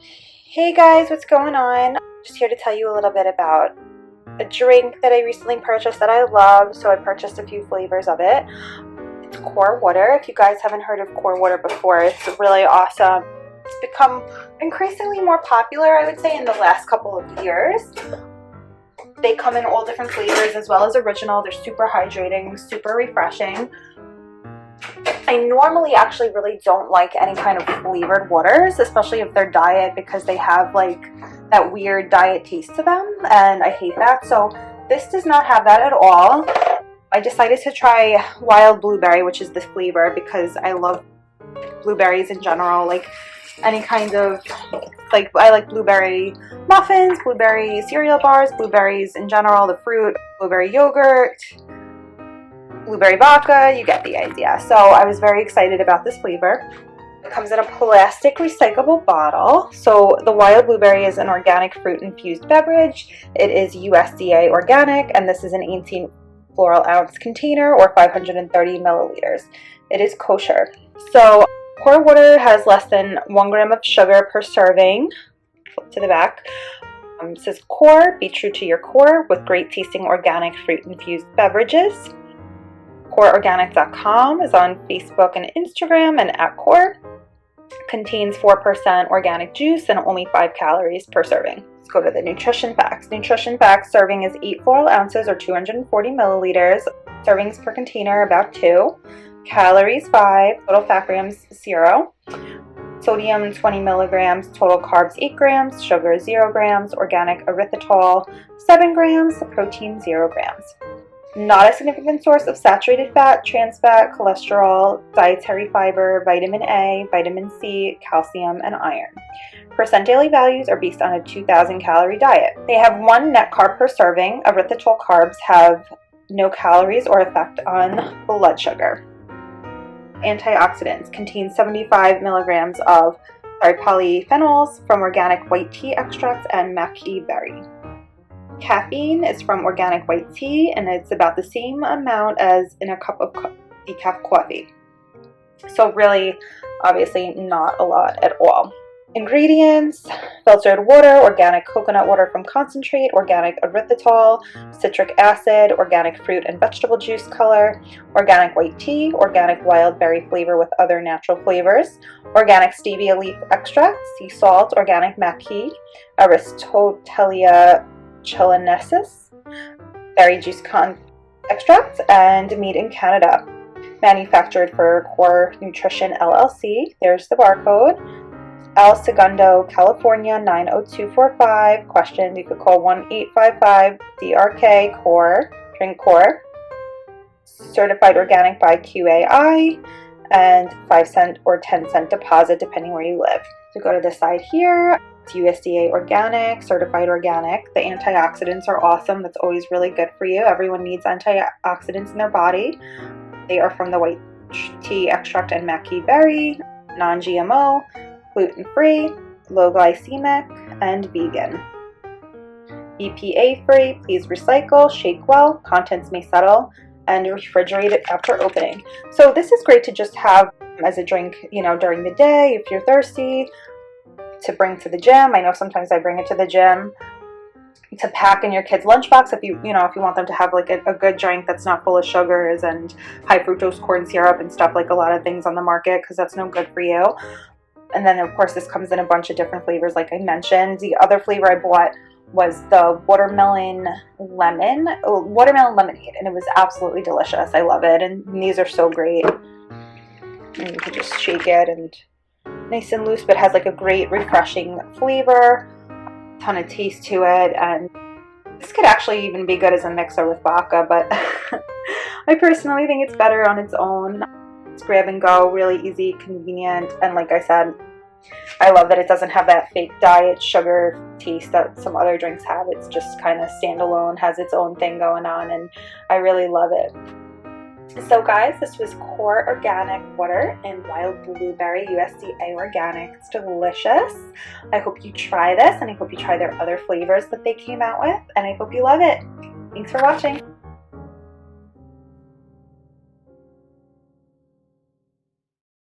Hey guys, what's going on? Just here to tell you a little bit about a drink that I recently purchased that I love. So I purchased a few flavors of it. It's Core Water. If you guys haven't heard of Core Water before, it's really awesome. It's become increasingly more popular, I would say, in the last couple of years. They come in all different flavors as well as original. They're super hydrating, super refreshing. I normally actually really don't like any kind of flavored waters, especially if they're diet, because they have like that weird diet taste to them, and I hate that. So this does not have that at all. I decided to try wild blueberry, which is the flavor, because I love blueberries in general. Like any kind of, like, I like blueberry muffins, blueberry cereal bars, blueberries in general, the fruit, blueberry yogurt, blueberry vodka, you get the idea. So I was very excited about this flavor. It comes in a plastic recyclable bottle. So the wild blueberry is an organic fruit infused beverage. It is USDA organic, and this is an 18 floral ounce container or 530 milliliters. It is kosher. So Core Water has less than 1 gram of sugar per serving. Flip to the back. It says Core, be true to your core with great tasting organic fruit infused beverages. CoreOrganic.com is on Facebook and Instagram, and at Core. Contains 4% organic juice and only 5 calories per serving. Let's go to the nutrition facts. Nutrition facts: serving is 8 floral ounces or 240 milliliters. Servings per container about 2. Calories 5. Total fat grams 0. Sodium 20 milligrams. Total carbs 8 grams. Sugar 0 grams. Organic erythritol 7 grams. Protein 0 grams. Not a significant source of saturated fat, trans fat, cholesterol, dietary fiber, vitamin A, vitamin C, calcium, and iron. Percent daily values are based on a 2,000 calorie diet. They have 1 net carb per serving. Erythritol carbs have no calories or effect on blood sugar. Antioxidants contain 75 milligrams of polyphenols from organic white tea extracts and maqui berry. Caffeine is from organic white tea, and it's about the same amount as in a cup of decaf coffee. So really, obviously not a lot at all. Ingredients: filtered water, organic coconut water from concentrate, organic erythritol, citric acid, organic fruit and vegetable juice color, organic white tea, organic wild berry flavor with other natural flavors, organic stevia leaf extract, sea salt, organic maqui, Aristotelia chilensis, berry juice extract, and made in Canada. Manufactured for Core Nutrition LLC. There's the barcode. El Segundo, California 90245. Questions, you could call 1-855-DRK Core. Drink Core. Certified organic by QAI, and 5 cent or 10 cent deposit depending where you live. So go to the side here. It's USDA organic, certified organic. The antioxidants are awesome. That's always really good for you. Everyone needs antioxidants in their body. They are from the white tea extract and maqui berry, non-GMO, gluten-free, low glycemic, and vegan. BPA-free. Please recycle, shake well, contents may settle, and refrigerate it after opening. So this is great to just have as a drink, during the day if you're thirsty, to bring to the gym. I know sometimes I bring it to the gym, to pack in your kids' lunchbox if you want them to have like a good drink that's not full of sugars and high fructose corn syrup and stuff, like a lot of things on the market, because that's no good for you. And then of course this comes in a bunch of different flavors like I mentioned. The other flavor I bought was the watermelon lemonade, and it was absolutely delicious. I love it, and these are so great. And you can just shake it, and nice and loose, but has like a great refreshing flavor, ton of taste to it, and this could actually even be good as a mixer with vodka, but I personally think it's better on its own. It's grab and go, really easy, convenient, and like I said, I love that it doesn't have that fake diet sugar taste that some other drinks have. It's just kind of standalone, has its own thing going on, and I really love it. So guys, this was Core Organic Water and Wild Blueberry USDA Organic. It's delicious. I hope you try this, and I hope you try their other flavors that they came out with, and I hope you love it. Thanks for watching.